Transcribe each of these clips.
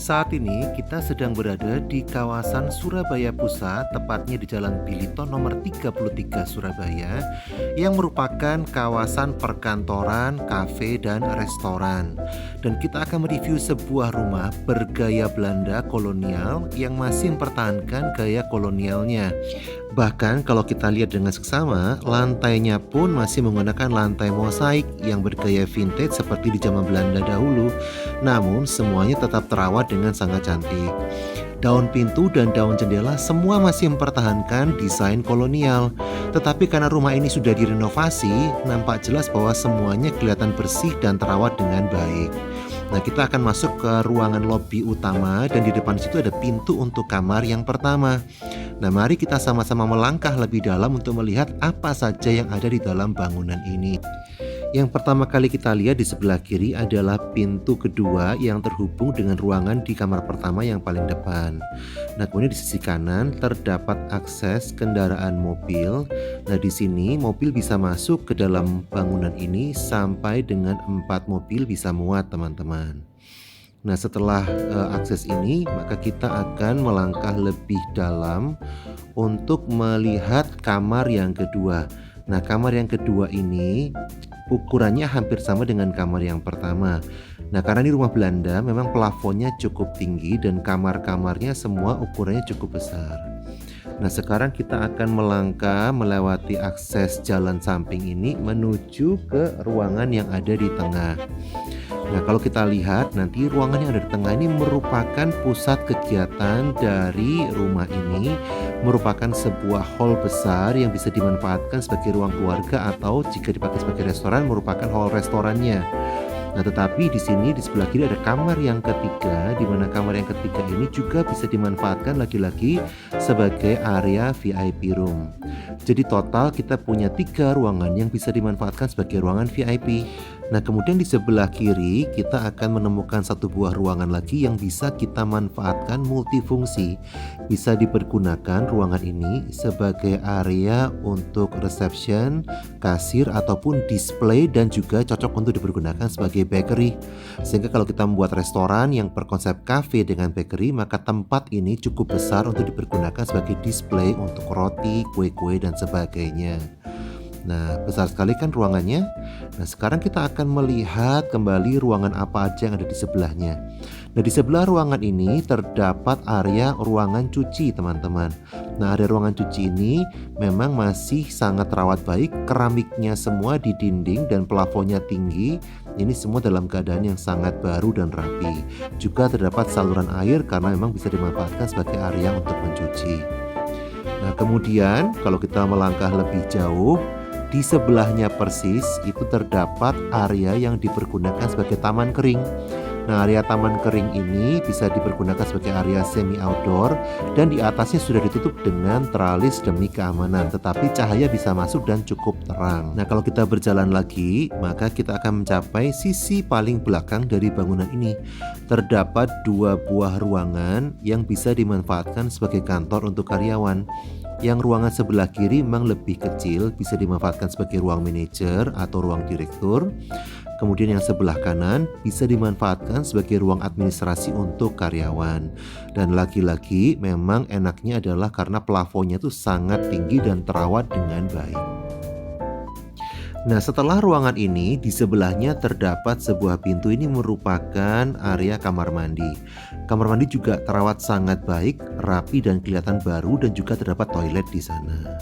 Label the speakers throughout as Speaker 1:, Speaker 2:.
Speaker 1: Saat ini kita sedang berada di kawasan Surabaya Pusat, tepatnya di Jalan Biliton nomor 33 Surabaya, yang merupakan kawasan perkantoran, kafe, dan restoran. Dan kita akan mereview sebuah rumah bergaya Belanda kolonial yang masih mempertahankan gaya kolonialnya. Bahkan kalau kita lihat dengan seksama, lantainya pun masih menggunakan lantai mosaik yang bergaya vintage seperti di zaman Belanda dahulu. Namun semuanya tetap terawat dengan sangat cantik. Daun pintu dan daun jendela semua masih mempertahankan desain kolonial. Tetapi karena rumah ini sudah direnovasi, nampak jelas bahwa semuanya kelihatan bersih dan terawat dengan baik. Nah, kita akan masuk ke ruangan lobi utama dan di depan situ ada pintu untuk kamar yang pertama. Nah, mari kita sama-sama melangkah lebih dalam untuk melihat apa saja yang ada di dalam bangunan ini. Yang pertama kali kita lihat di sebelah kiri adalah pintu kedua yang terhubung dengan ruangan di kamar pertama yang paling depan. Nah, kemudian di sisi kanan terdapat akses kendaraan mobil. Nah, di sini mobil bisa masuk ke dalam bangunan ini sampai dengan 4 mobil bisa muat, teman-teman. Nah, setelah akses ini, maka kita akan melangkah lebih dalam untuk melihat kamar yang kedua. Nah, kamar yang kedua ini ukurannya hampir sama dengan kamar yang pertama. Nah, karena ini rumah Belanda, memang plafonnya cukup tinggi dan kamar-kamarnya semua ukurannya cukup besar. Nah, sekarang kita akan melangkah melewati akses jalan samping ini menuju ke ruangan yang ada di tengah. Nah, kalau kita lihat nanti ruangan yang ada di tengah ini merupakan pusat kegiatan dari rumah ini, merupakan sebuah hall besar yang bisa dimanfaatkan sebagai ruang keluarga atau jika dipakai sebagai restoran merupakan hall restorannya. Nah, tetapi di sini di sebelah kiri ada kamar yang ketiga, di mana kamar yang ketiga ini juga bisa dimanfaatkan lagi-lagi sebagai area VIP room. Jadi total kita punya 3 ruangan yang bisa dimanfaatkan sebagai ruangan VIP. Nah, kemudian di sebelah kiri kita akan menemukan satu buah ruangan lagi yang bisa kita manfaatkan multifungsi. Bisa dipergunakan ruangan ini sebagai area untuk reception, kasir ataupun display dan juga cocok untuk dipergunakan sebagai bakery. Sehingga kalau kita membuat restoran yang berkonsep cafe dengan bakery, maka tempat ini cukup besar untuk dipergunakan sebagai display untuk roti, kue-kue dan sebagainya. Nah, besar sekali kan ruangannya. Nah, sekarang kita akan melihat kembali ruangan apa aja yang ada di sebelahnya. Nah, di sebelah ruangan ini terdapat area ruangan cuci, teman-teman. Nah, area ruangan cuci ini memang masih sangat terawat baik. Keramiknya semua di dinding dan plafonnya tinggi. Ini semua dalam keadaan yang sangat baru dan rapi. Juga terdapat saluran air karena memang bisa dimanfaatkan sebagai area untuk mencuci. Nah, kemudian kalau kita melangkah lebih jauh, di sebelahnya persis itu terdapat area yang dipergunakan sebagai taman kering. Nah, area taman kering ini bisa dipergunakan sebagai area semi outdoor dan di atasnya sudah ditutup dengan teralis demi keamanan, tetapi cahaya bisa masuk dan cukup terang. Nah, kalau kita berjalan lagi, maka kita akan mencapai sisi paling belakang dari bangunan ini. Terdapat 2 buah ruangan yang bisa dimanfaatkan sebagai kantor untuk karyawan. Yang ruangan sebelah kiri memang lebih kecil, bisa dimanfaatkan sebagai ruang manajer atau ruang direktur. Kemudian yang sebelah kanan bisa dimanfaatkan sebagai ruang administrasi untuk karyawan. Dan lagi-lagi memang enaknya adalah karena plafonnya itu sangat tinggi dan terawat dengan baik. Nah, setelah ruangan ini, di sebelahnya terdapat sebuah pintu. Ini merupakan area kamar mandi. Kamar mandi juga terawat sangat baik, rapi dan kelihatan baru dan juga terdapat toilet di sana.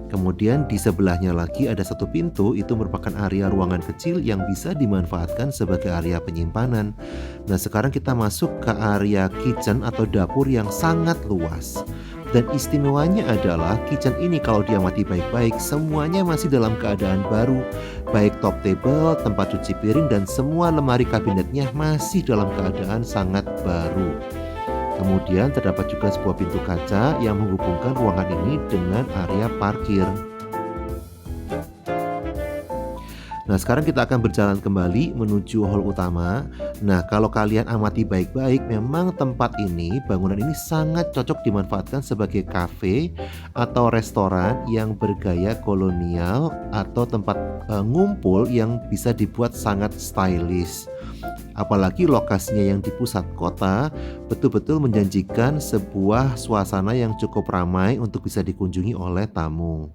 Speaker 1: Kemudian di sebelahnya lagi ada satu pintu, itu merupakan area ruangan kecil yang bisa dimanfaatkan sebagai area penyimpanan. Nah, sekarang kita masuk ke area kitchen atau dapur yang sangat luas. Dan istimewanya adalah kitchen ini kalau diamati baik-baik semuanya masih dalam keadaan baru. Baik top table, tempat cuci piring dan semua lemari kabinetnya masih dalam keadaan sangat baru. Kemudian terdapat juga sebuah pintu kaca yang menghubungkan ruangan ini dengan area parkir. Nah, sekarang kita akan berjalan kembali menuju hall utama. Nah, kalau kalian amati baik-baik, memang tempat ini, bangunan ini sangat cocok dimanfaatkan sebagai kafe atau restoran yang bergaya kolonial atau tempat ngumpul yang bisa dibuat sangat stylish. Apalagi lokasinya yang di pusat kota, betul-betul menjanjikan sebuah suasana yang cukup ramai untuk bisa dikunjungi oleh tamu.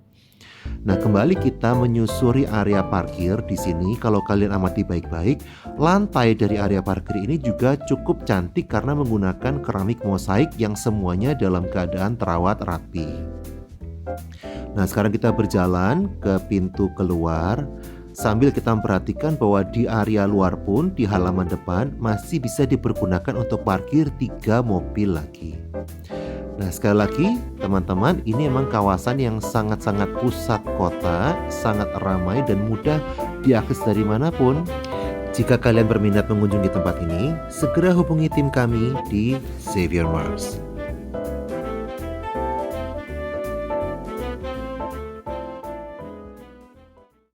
Speaker 1: Nah, kembali kita menyusuri area parkir di sini. Kalau kalian amati baik-baik, lantai dari area parkir ini juga cukup cantik karena menggunakan keramik mosaik yang semuanya dalam keadaan terawat rapi. Nah, sekarang kita berjalan ke pintu keluar sambil kita memperhatikan bahwa di area luar pun di halaman depan masih bisa dipergunakan untuk parkir 3 mobil lagi. Nah, sekali lagi teman-teman, ini memang kawasan yang sangat-sangat pusat kota, sangat ramai dan mudah diakses dari manapun. Jika kalian berminat mengunjungi tempat ini, segera hubungi tim kami di Xavier Mars.